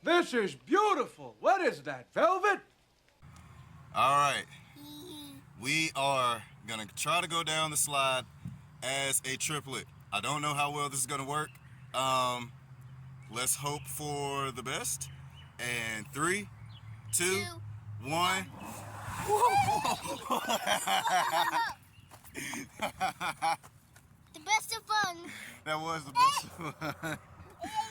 This is beautiful. What is that, Velvet? All right. We are going to try to go down the slide as a triplet. I don't know how well this is going to work. Let's hope for the best. And 3, 2, 1. The best of fun. That was the best of fun.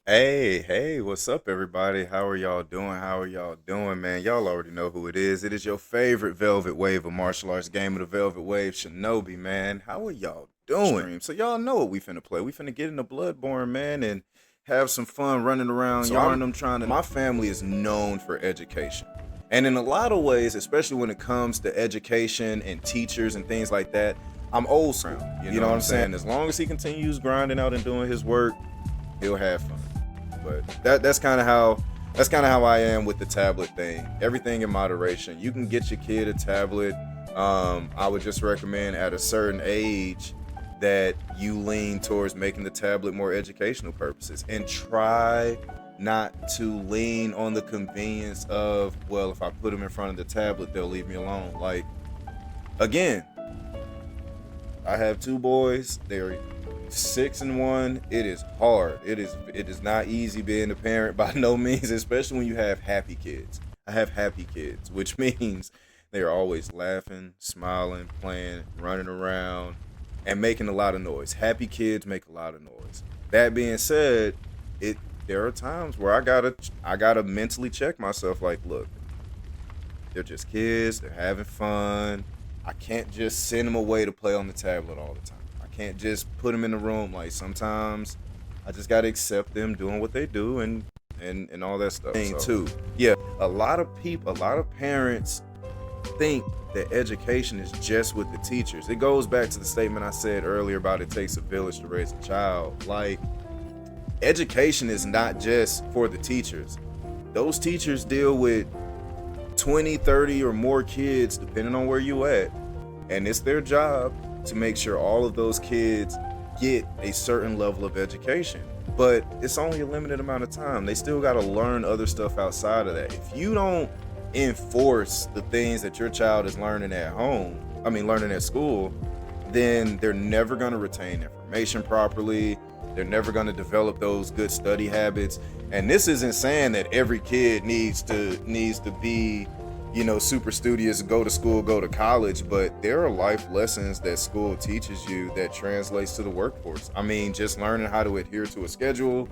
Hey, what's up, everybody? How are y'all doing, man? Y'all already know who it is. It is your favorite Velvet Wave of martial arts game of the Velvet Wave Shinobi, man. How are y'all doing? So y'all know what we finna play. We finna get into Bloodborne, man, and have some fun running around, yarning them, trying to... My family is known for education. And in a lot of ways, especially when it comes to education and teachers and things like that, I'm old school. You know what I'm saying? As long as he continues grinding out and doing his work, he'll have fun. But that's kind of how I am with the tablet thing. Everything in moderation. You can get your kid a tablet. I would just recommend at a certain age that you lean towards making the tablet more educational purposes, and try not to lean on the convenience of, well, if I put them in front of the tablet, they'll leave me alone. Like, again, I have 2 boys. They're 6 and 1. It is hard. It is not easy being a parent by no means, especially when you have happy kids. I have happy kids, which means they are always laughing, smiling, playing, running around, and making a lot of noise. Happy kids make a lot of noise. That being said, there are times where I gotta mentally check myself. Like, look, they're just kids. They're having fun. I can't just send them away to play on the tablet all the time. Can't just put them in the room. Like, sometimes I just gotta accept them doing what they do and all that stuff. Too, yeah, a lot of parents think that education is just with the teachers. It goes back to the statement I said earlier about it takes a village to raise a child. Like, education is not just for the teachers. Those teachers deal with 20, 30 or more kids, depending on where you at, and it's their job to make sure all of those kids get a certain level of education. But it's only a limited amount of time. They still got to learn other stuff outside of that. If you don't enforce the things that your child is learning learning at school, then they're never going to retain information properly. They're never going to develop those good study habits. And this isn't saying that every kid needs to be, super studious, go to school, go to college, but there are life lessons that school teaches you that translates to the workforce. I mean, just learning how to adhere to a schedule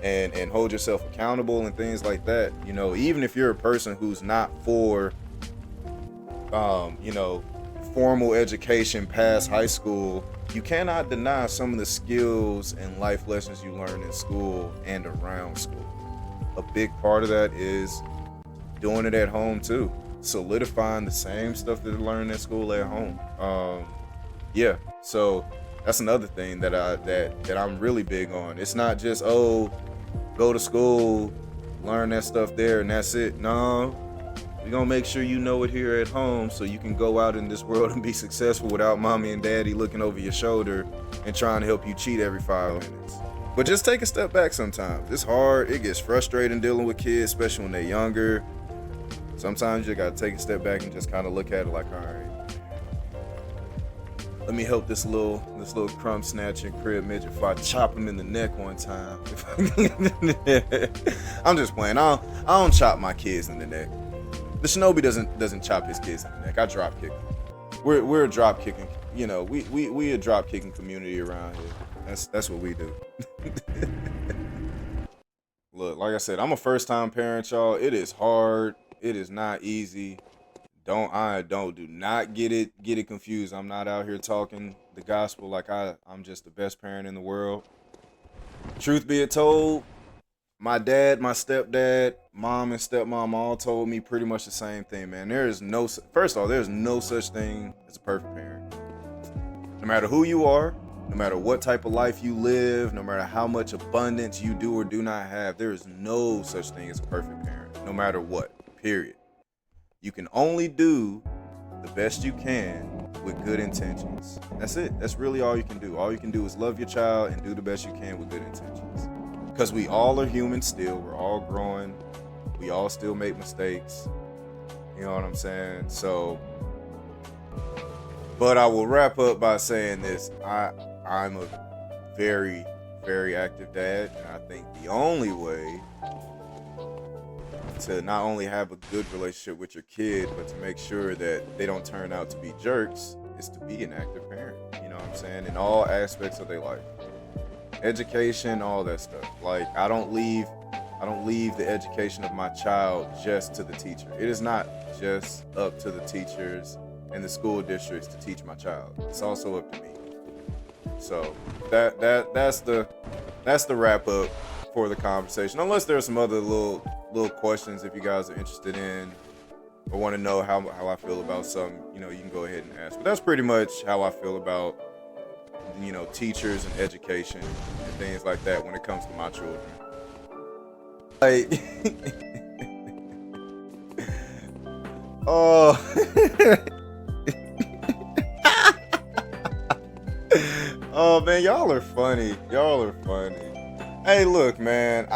and hold yourself accountable and things like that. Even if you're a person who's not for, formal education past high school, you cannot deny some of the skills and life lessons you learn in school and around school. A big part of that is doing it at home too. Solidifying the same stuff that they're learning at school at home. So that's another thing that I'm really big on. It's not just, go to school, learn that stuff there, and that's it. No, we're gonna make sure you know it here at home so you can go out in this world and be successful without mommy and daddy looking over your shoulder and trying to help you cheat every 5 minutes. But just take a step back sometimes. It's hard. It gets frustrating dealing with kids, especially when they're younger. Sometimes you gotta take a step back and just kind of look at it like, all right, let me help this little crumb snatching crib midget if I chop him in the neck one time. I'm just playing. I don't chop my kids in the neck. The Shinobi doesn't chop his kids in the neck. I drop kick them. We're a drop kicking. We a drop kicking community around here. That's what we do. Look, like I said, I'm a first time parent, y'all. It is hard. It is not easy. Do not get it confused. I'm not out here talking the gospel like I'm just the best parent in the world. Truth be told, my dad, my stepdad, mom and stepmom all told me pretty much the same thing, man. There's no such thing as a perfect parent. No matter who you are, no matter what type of life you live, no matter how much abundance you do or do not have, there is no such thing as a perfect parent, no matter what, period. You can only do the best you can with good intentions. That's it. That's really all you can do. All you can do is love your child and do the best you can with good intentions. Because we all are human still. We're all growing. We all still make mistakes. You know what I'm saying? So, but I will wrap up by saying this. I'm a very, very active dad, and I think the only way to not only have a good relationship with your kid, but to make sure that they don't turn out to be jerks is to be an active parent. You know what I'm saying? In all aspects of their life. Education, all that stuff. Like, I don't leave the education of my child just to the teacher. It is not just up to the teachers and the school districts to teach my child. It's also up to me. So that's the wrap up for the conversation. Unless there's some other little questions if you guys are interested in or want to know how I feel about something, you know, you can go ahead and ask. But that's pretty much how I feel about, you know, teachers and education and things like that when it comes to my children. Like, oh, oh man, y'all are funny. Y'all are funny. Hey, look, man.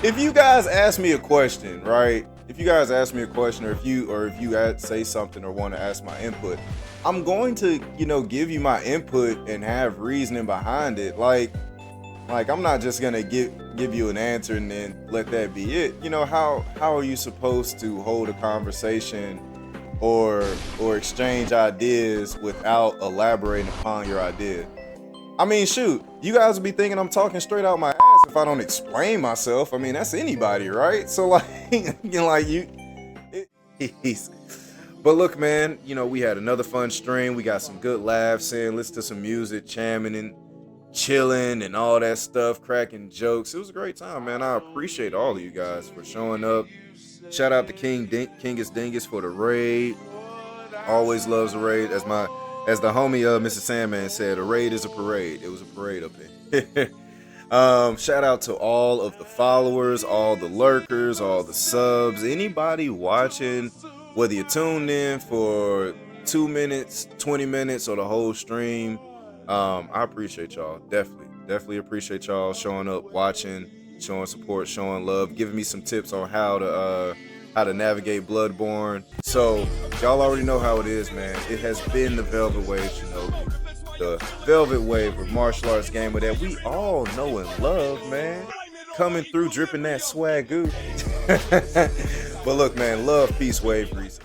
If you guys ask me a question, right? If you guys ask me a question, or if you say something or want to ask my input, I'm going to, you know, give you my input and have reasoning behind it. Like I'm not just gonna give you an answer and then let that be it. You know, how are you supposed to hold a conversation or exchange ideas without elaborating upon your idea? I mean, shoot, you guys will be thinking I'm talking straight out my ass if I don't explain myself. I mean, that's anybody, right? So like, you know, but look, man, you know, we had another fun stream. We got some good laughs in, listen to some music, jamming and chilling and all that stuff, cracking jokes. It was a great time, man. I appreciate all of you guys for showing up. Shout out to Kingus Dingus for the raid. Always loves the raid. As the homie Mrs. Sandman said, a raid is a parade. It was a parade up there. Shout out to all of the followers, all the lurkers, all the subs, anybody watching, whether you tuned in for 2 minutes, 20 minutes, or the whole stream. I appreciate y'all. Definitely appreciate y'all showing up, watching, showing support, showing love, giving me some tips on how to navigate Bloodborne. So y'all already know how it is, man. It has been the Velvet Wave Shinobi, the Velvet Wave of martial arts gamer that we all know and love, man. Coming through, dripping that swagoo. But look, man, love, peace, wave, reason.